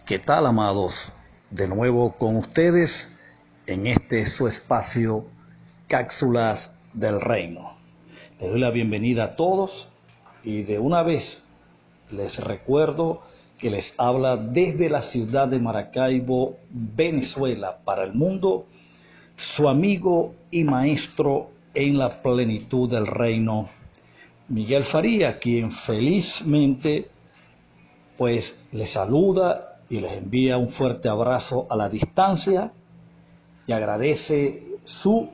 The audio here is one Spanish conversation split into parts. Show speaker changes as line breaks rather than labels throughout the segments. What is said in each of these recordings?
¿Qué tal, amados? De nuevo con ustedes en este su espacio, Cápsulas del Reino. Les doy la bienvenida a todos y de una vez les recuerdo que les habla desde la ciudad de Maracaibo, Venezuela, para el mundo, su amigo y maestro en la plenitud del reino, Miguel Faría, quien felizmente pues les saluda y les envía un fuerte abrazo a la distancia y agradece su,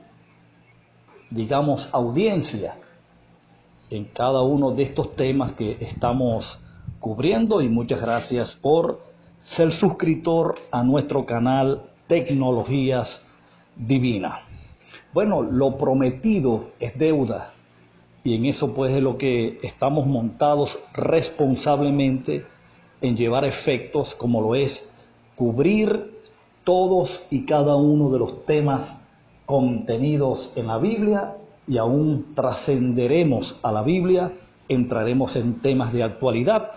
audiencia en cada uno de estos temas que estamos cubriendo, y muchas gracias por ser suscriptor a nuestro canal Tecnologías Divinas. Bueno, lo prometido es deuda, y en eso pues es lo que estamos montados responsablemente en llevar efectos, como lo es cubrir todos y cada uno de los temas contenidos en la Biblia, y aún trascenderemos a la Biblia, entraremos en temas de actualidad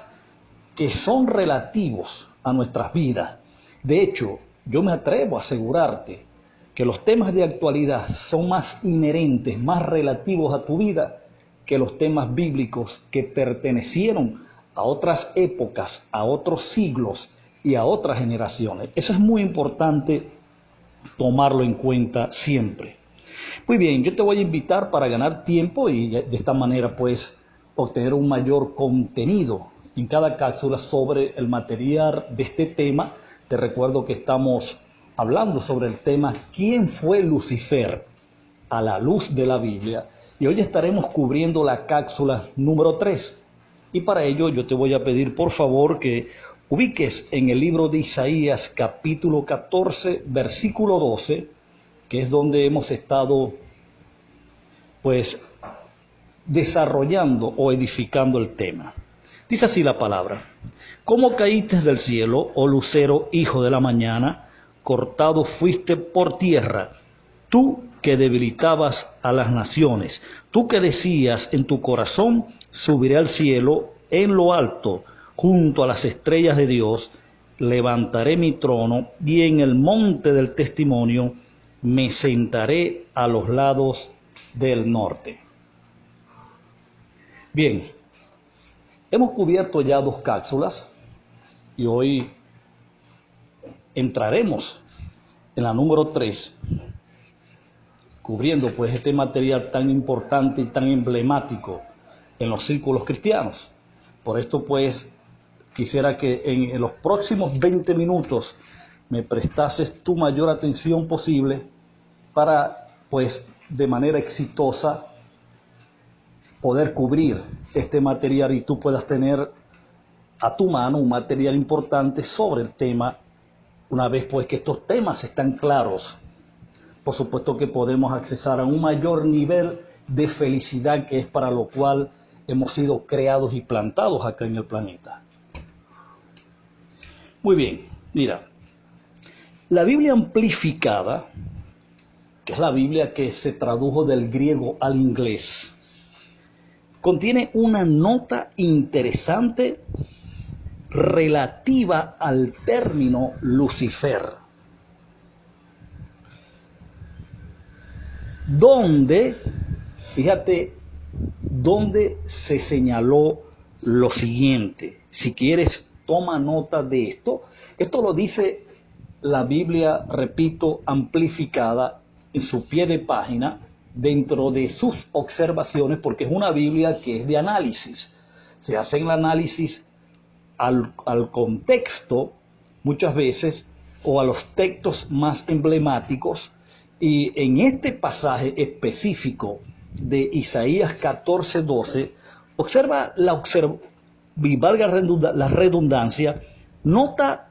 que son relativos a nuestras vidas. De hecho, yo me atrevo a asegurarte que los temas de actualidad son más inherentes, más relativos a tu vida que los temas bíblicos que pertenecieron a otras épocas, a otros siglos y a otras generaciones. Eso es muy importante tomarlo en cuenta siempre. Muy bien, yo te voy a invitar para ganar tiempo y de esta manera pues obtener un mayor contenido en cada cápsula sobre el material de este tema. Te recuerdo que estamos hablando sobre el tema ¿quién fue Lucifer? A la luz de la Biblia, y hoy estaremos cubriendo la cápsula número 3. Y para ello yo te voy a pedir por favor que ubiques en el libro de Isaías capítulo 14 versículo 12, que es donde hemos estado pues desarrollando o edificando el tema. Dice así la palabra: ¿Cómo caíste del cielo, oh lucero, hijo de la mañana? Cortado fuiste por tierra, tú que debilitabas a las naciones, tú que decías en tu corazón, subiré al cielo, en lo alto, junto a las estrellas de Dios, levantaré mi trono, y en el monte del testimonio me sentaré a los lados del norte. Bien, hemos cubierto ya 2 cápsulas y hoy entraremos en la número 3, cubriendo pues este material tan importante y tan emblemático en los círculos cristianos. Por esto pues quisiera que en los próximos 20 minutos me prestases tu mayor atención posible para pues de manera exitosa poder cubrir este material y tú puedas tener a tu mano un material importante sobre el tema. Una vez pues que estos temas están claros, por supuesto que podemos accesar a un mayor nivel de felicidad, que es para lo cual hemos sido creados y plantados acá en el planeta. Muy bien, mira, la Biblia amplificada, que es la Biblia que se tradujo del griego al inglés, contiene una nota interesante relativa al término Lucifer, donde, fíjate, donde se señaló lo siguiente. Si quieres, toma nota de esto. Esto lo dice la Biblia, repito, amplificada en su pie de página, dentro de sus observaciones, porque es una Biblia que es de análisis. Se hace el análisis al contexto muchas veces, o a los textos más emblemáticos, y en este pasaje específico de Isaías 14:12, observa y valga la redundancia, nota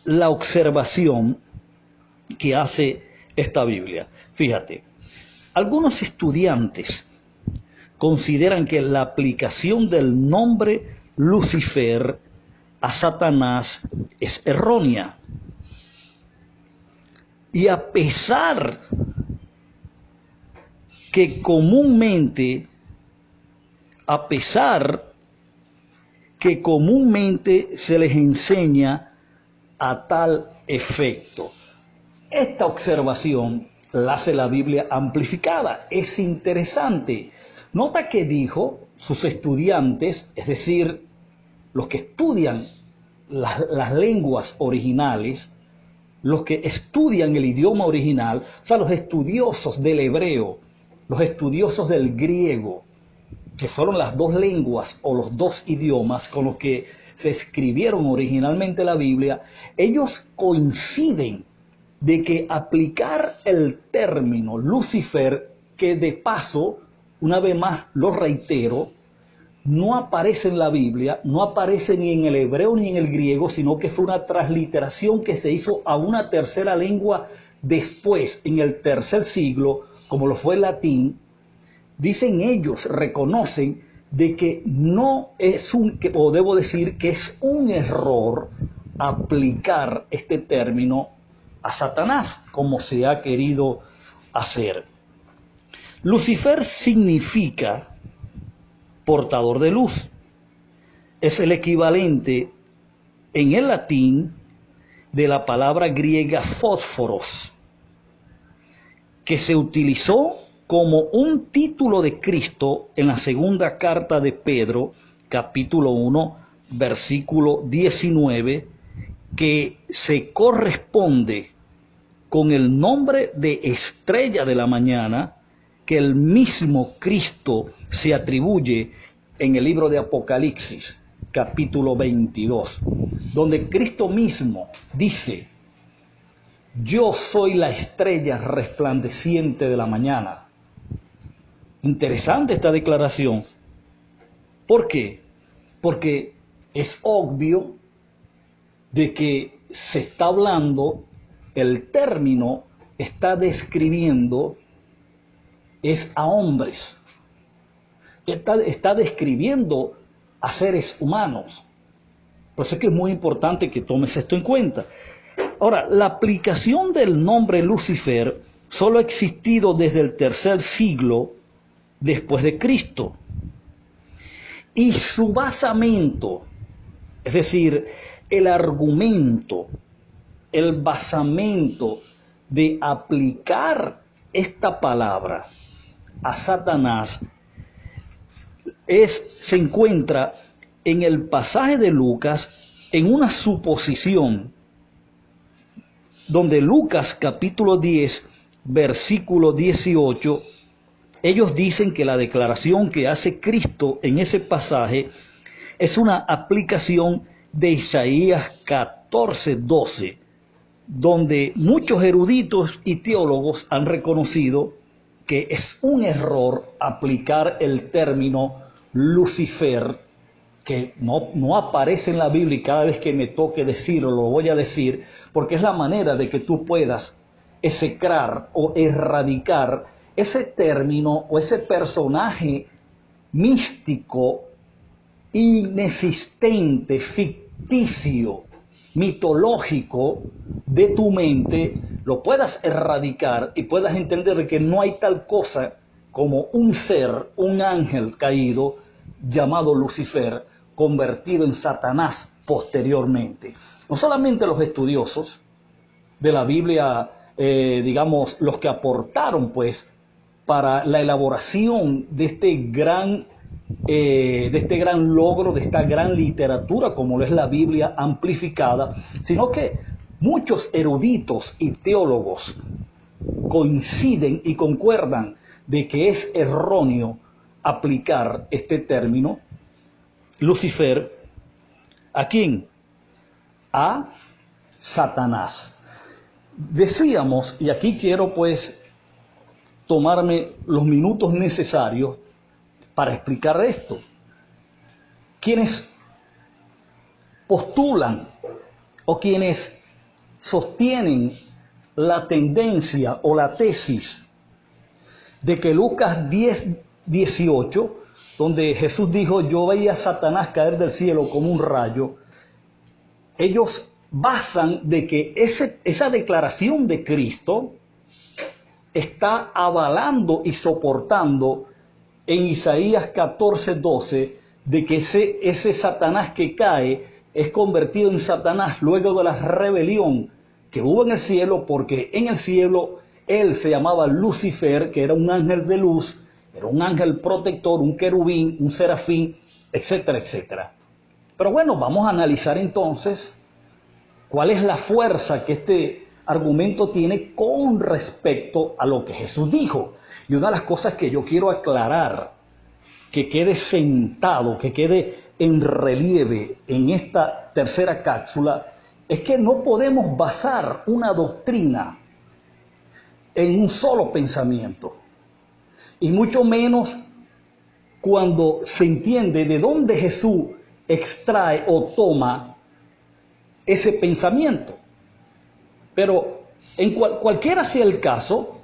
la observación que hace esta Biblia. Fíjate, algunos estudiantes consideran que la aplicación del nombre Lucifer a Satanás es errónea. Y a pesar que comúnmente se les enseña a tal efecto. Esta observación la hace la Biblia amplificada. Es interesante. Nota que dijo sus estudiantes, es decir, los que estudian las lenguas originales, los que estudian el idioma original, o sea, los estudiosos del hebreo, los estudiosos del griego, que fueron las dos lenguas o los dos idiomas con los que se escribieron originalmente la Biblia, ellos coinciden de que aplicar el término Lucifer, que de paso, una vez más lo reitero, no aparece en la Biblia, no aparece ni en el hebreo ni en el griego, sino que fue una transliteración que se hizo a una tercera lengua después, en el tercer siglo, como lo fue el latín. Dicen ellos, reconocen de que no es o debo decir que es un error aplicar este término a Satanás, como se ha querido hacer. Lucifer significa portador de luz. Es el equivalente en el latín de la palabra griega fósforos, que se utilizó como un título de Cristo en la segunda carta de Pedro, capítulo 1, versículo 19, que se corresponde con el nombre de estrella de la mañana que el mismo Cristo se atribuye en el libro de Apocalipsis, capítulo 22, donde Cristo mismo dice: yo soy la estrella resplandeciente de la mañana. Interesante esta declaración. ¿Por qué? Porque es obvio de que se está hablando, el término está describiendo es a hombres, está describiendo a seres humanos. Por eso es que es muy importante que tomes esto en cuenta. Ahora, la aplicación del nombre Lucifer solo ha existido desde el tercer siglo después de Cristo. Y su basamento, es decir, el argumento, el basamento de aplicar esta palabra a Satanás se encuentra en el pasaje de Lucas, en una suposición, donde Lucas capítulo 10, versículo 18, ellos dicen que la declaración que hace Cristo en ese pasaje es una aplicación de Isaías 14:12, donde muchos eruditos y teólogos han reconocido que es un error aplicar el término Lucifer, que no aparece en la Biblia, y cada vez que me toque decirlo lo voy a decir, porque es la manera de que tú puedas execrar o erradicar ese término o ese personaje místico, inexistente, ficticio, mitológico de tu mente, lo puedas erradicar y puedas entender que no hay tal cosa como un ser, un ángel caído llamado Lucifer, convertido en Satanás posteriormente. No solamente los estudiosos de la Biblia, digamos, los que aportaron pues para la elaboración de este gran logro, de esta gran literatura como lo es la Biblia amplificada, sino que muchos eruditos y teólogos coinciden y concuerdan de que es erróneo aplicar este término Lucifer, ¿a quién? A Satanás. Decíamos, y aquí quiero pues tomarme los minutos necesarios para explicar esto. Quienes postulan o quienes sostienen la tendencia o la tesis de que Lucas 10:18, donde Jesús dijo: yo veía a Satanás caer del cielo como un rayo, ellos basan de que esa declaración de Cristo está avalando y soportando en Isaías 14:12 de que ese Satanás que cae es convertido en Satanás luego de la rebelión que hubo en el cielo, porque en el cielo él se llamaba Lucifer, que era un ángel de luz, era un ángel protector, un querubín, un serafín, etcétera, etcétera. Pero bueno, vamos a analizar entonces cuál es la fuerza que este argumento tiene con respecto a lo que Jesús dijo. Y una de las cosas que yo quiero aclarar, que quede sentado, que quede en relieve en esta tercera cápsula, es que no podemos basar una doctrina en un solo pensamiento, y mucho menos cuando se entiende de dónde Jesús extrae o toma ese pensamiento. Pero en cualquiera sea el caso,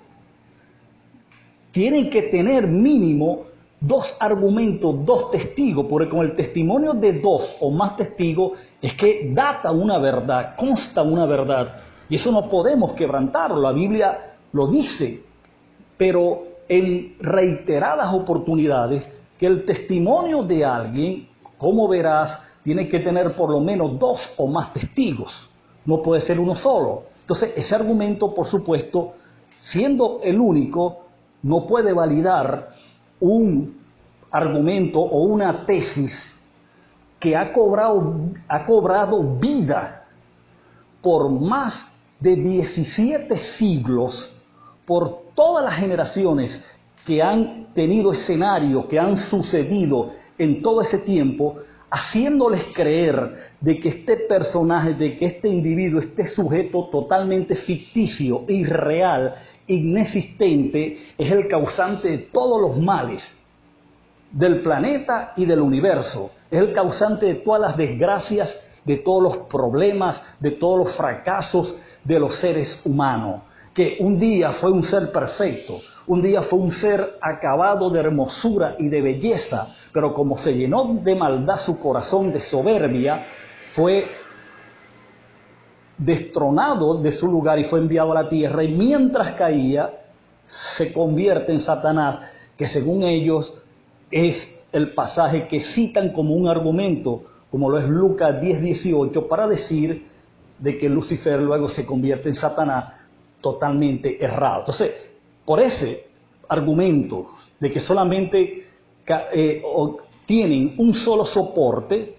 tienen que tener mínimo dos argumentos, dos testigos, porque con el testimonio de dos o más testigos es que data una verdad, consta una verdad, y eso no podemos quebrantarlo. La Biblia lo dice, pero en reiteradas oportunidades, que el testimonio de alguien, como verás, tiene que tener por lo menos dos o más testigos, no puede ser uno solo. Entonces, ese argumento, por supuesto, siendo el único, no puede validar un argumento o una tesis que ha cobrado vida por más de 17 siglos, por todas las generaciones que han tenido escenario, que han sucedido en todo ese tiempo, haciéndoles creer de que este personaje, de que este individuo, este sujeto totalmente ficticio, irreal, inexistente, es el causante de todos los males del planeta y del universo, es el causante de todas las desgracias, de todos los problemas, de todos los fracasos de los seres humanos, que un día fue un ser perfecto, un día fue un ser acabado de hermosura y de belleza, pero como se llenó de maldad su corazón, de soberbia, fue destronado de su lugar y fue enviado a la tierra, y mientras caía se convierte en Satanás, que según ellos es el pasaje que citan como un argumento, como lo es Lucas 10:18, para decir de que Lucifer luego se convierte en Satanás totalmente errado. Entonces, por ese argumento de que solamente tienen un solo soporte,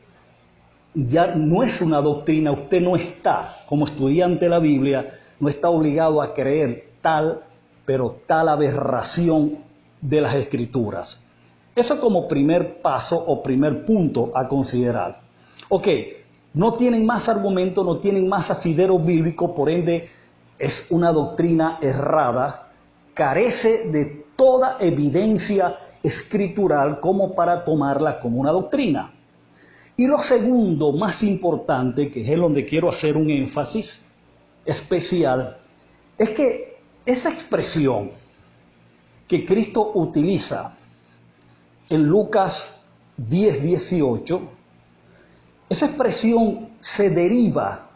ya no es una doctrina. Usted no está, como estudiante de la Biblia, no está obligado a creer tal, pero tal aberración de las Escrituras. Eso como primer paso o primer punto a considerar. Ok, no tienen más argumento, no tienen más asidero bíblico, por ende es una doctrina errada, carece de toda evidencia escritural como para tomarla como una doctrina. Y lo segundo, más importante, que es en donde quiero hacer un énfasis especial, es que esa expresión que Cristo utiliza en Lucas 10:18, esa expresión se deriva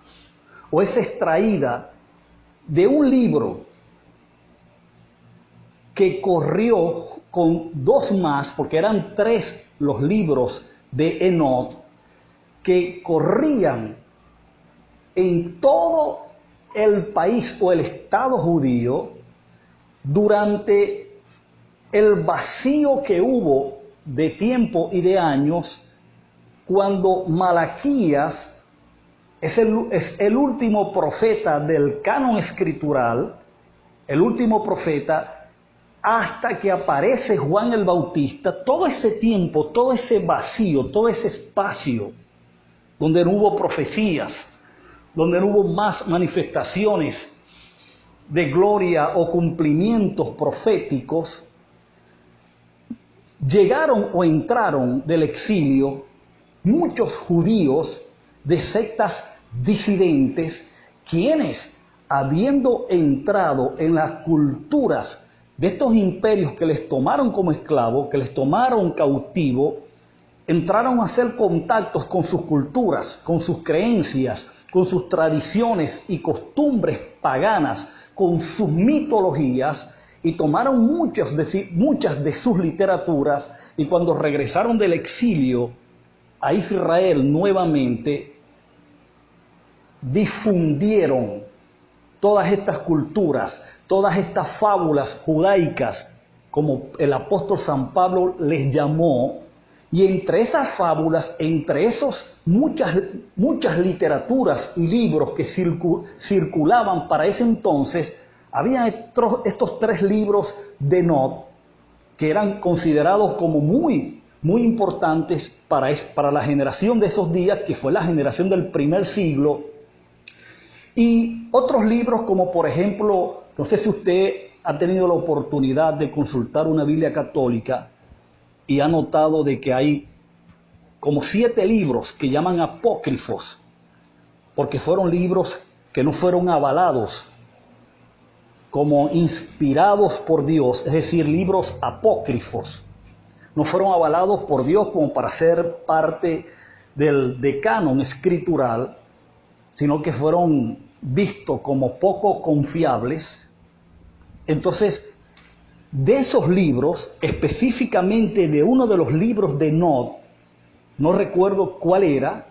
o es extraída de un libro que corrió con dos más, porque eran tres los libros de Enoch, que corrían en todo el país o el estado judío durante el vacío que hubo de tiempo y de años, cuando Malaquías es el último profeta del canon escritural, el último profeta, hasta que aparece Juan el Bautista. Todo ese tiempo, todo ese vacío, todo ese espacio donde no hubo profecías, donde no hubo más manifestaciones de gloria o cumplimientos proféticos, llegaron o entraron del exilio muchos judíos de sectas disidentes, quienes, habiendo entrado en las culturas de estos imperios que les tomaron como esclavos, que les tomaron cautivos, entraron a hacer contactos con sus culturas, con sus creencias, con sus tradiciones y costumbres paganas, con sus mitologías, y tomaron muchas de sus literaturas, y cuando regresaron del exilio a Israel nuevamente, difundieron todas estas culturas, todas estas fábulas judaicas, como el apóstol San Pablo les llamó, y entre esas fábulas, entre esos muchas literaturas y libros que circulaban para ese entonces, había estos 3 libros de Enoch que eran considerados como muy importantes para la generación de esos días, que fue la generación del primer siglo. Y otros libros como, por ejemplo, no sé si usted ha tenido la oportunidad de consultar una Biblia católica y ha notado de que hay como 7 libros que llaman apócrifos, porque fueron libros que no fueron avalados como inspirados por Dios, es decir, libros apócrifos. No fueron avalados por Dios como para ser parte del canon escritural, sino que fueron vistos como poco confiables. Entonces, de esos libros, específicamente de uno de los libros de Enoch, no recuerdo cuál era,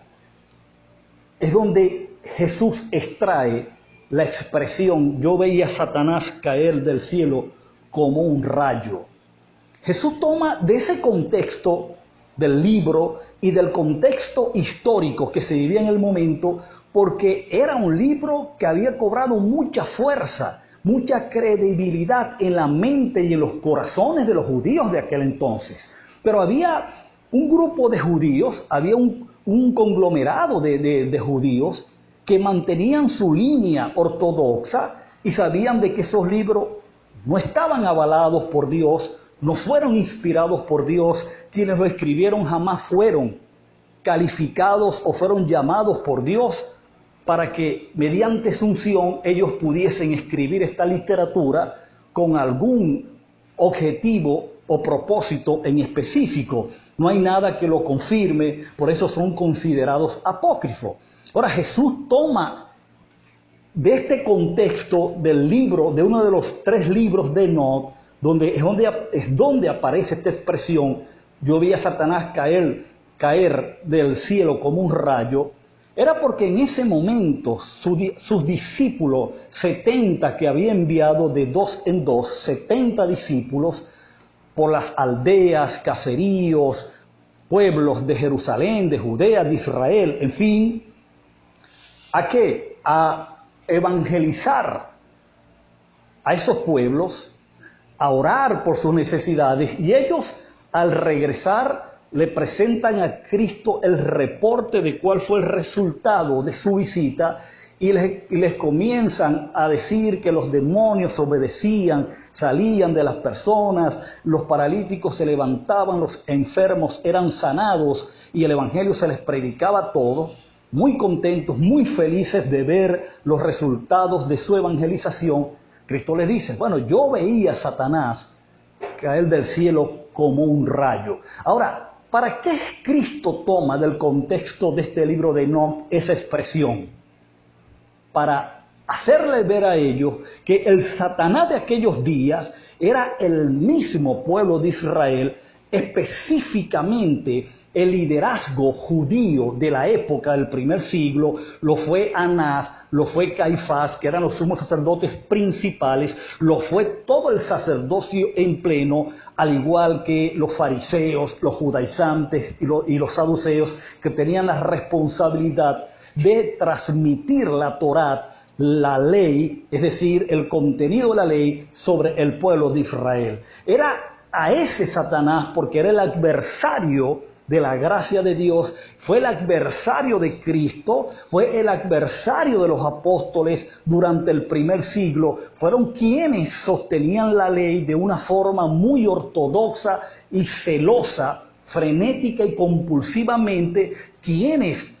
es donde Jesús extrae la expresión: yo veía a Satanás caer del cielo como un rayo. Jesús toma de ese contexto del libro y del contexto histórico que se vivía en el momento, porque era un libro que había cobrado mucha fuerza, mucha credibilidad en la mente y en los corazones de los judíos de aquel entonces. Pero había un grupo de judíos, había un conglomerado de judíos que mantenían su línea ortodoxa y sabían de que esos libros no estaban avalados por Dios, no fueron inspirados por Dios. Quienes lo escribieron jamás fueron calificados o fueron llamados por Dios para que mediante su unción ellos pudiesen escribir esta literatura con algún objetivo o propósito en específico. No hay nada que lo confirme, por eso son considerados apócrifos. Ahora, Jesús toma de este contexto del libro, de uno de los 3 libros de Enoch, es donde aparece esta expresión: yo vi a Satanás caer del cielo como un rayo. Era porque en ese momento sus discípulos, 70 que había enviado de 2 en 2, 70 discípulos por las aldeas, caseríos, pueblos de Jerusalén, de Judea, de Israel, en fin, ¿a qué? A evangelizar a esos pueblos, a orar por sus necesidades, y ellos al regresar le presentan a Cristo el reporte de cuál fue el resultado de su visita, y les comienzan a decir que los demonios obedecían, salían de las personas, los paralíticos se levantaban, los enfermos eran sanados, y el evangelio se les predicaba todo, muy contentos, muy felices de ver los resultados de su evangelización. Cristo les dice: bueno, yo veía a Satanás caer del cielo como un rayo. Ahora, ¿para qué Cristo toma del contexto de este libro de Enoch esa expresión? Para hacerle ver a ellos que el Satanás de aquellos días era el mismo pueblo de Israel, específicamente el liderazgo judío de la época del primer siglo. Lo fue Anás, lo fue Caifás, que eran los sumos sacerdotes principales, lo fue todo el sacerdocio en pleno, al igual que los fariseos, los judaizantes y los saduceos, que tenían la responsabilidad de transmitir la Torá, la ley, es decir, el contenido de la ley sobre el pueblo de Israel. Era a ese Satanás, porque era el adversario de la gracia de Dios, fue el adversario de Cristo, fue el adversario de los apóstoles durante el primer siglo. Fueron quienes sostenían la ley de una forma muy ortodoxa y celosa, frenética y compulsivamente, quienes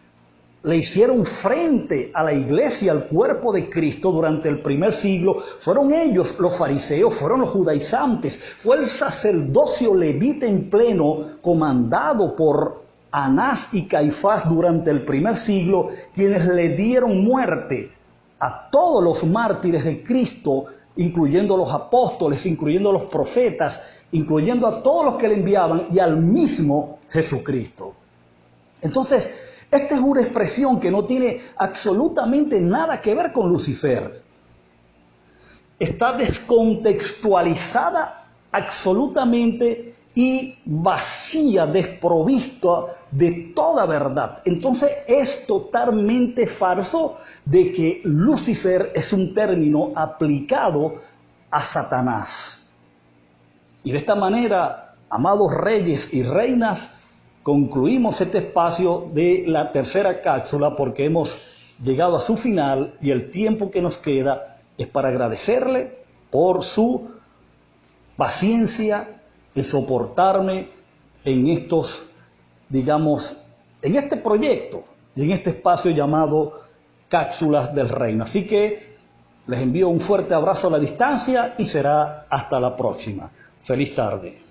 le hicieron frente a la iglesia, al cuerpo de Cristo durante el primer siglo. Fueron ellos, los fariseos, fueron los judaizantes, fue el sacerdocio levita en pleno, comandado por Anás y Caifás durante el primer siglo, quienes le dieron muerte a todos los mártires de Cristo, incluyendo los apóstoles, incluyendo los profetas, incluyendo a todos los que le enviaban, y al mismo Jesucristo. Entonces, Esta es una expresión que no tiene absolutamente nada que ver con Lucifer. Está descontextualizada absolutamente y vacía, desprovista de toda verdad. Entonces es totalmente falso de que Lucifer es un término aplicado a Satanás. Y de esta manera, amados reyes y reinas, concluimos este espacio de la tercera cápsula porque hemos llegado a su final y el tiempo que nos queda es para agradecerle por su paciencia en soportarme en estos, digamos, en este proyecto y en este espacio llamado Cápsulas del Reino. Así que les envío un fuerte abrazo a la distancia y será hasta la próxima. Feliz tarde.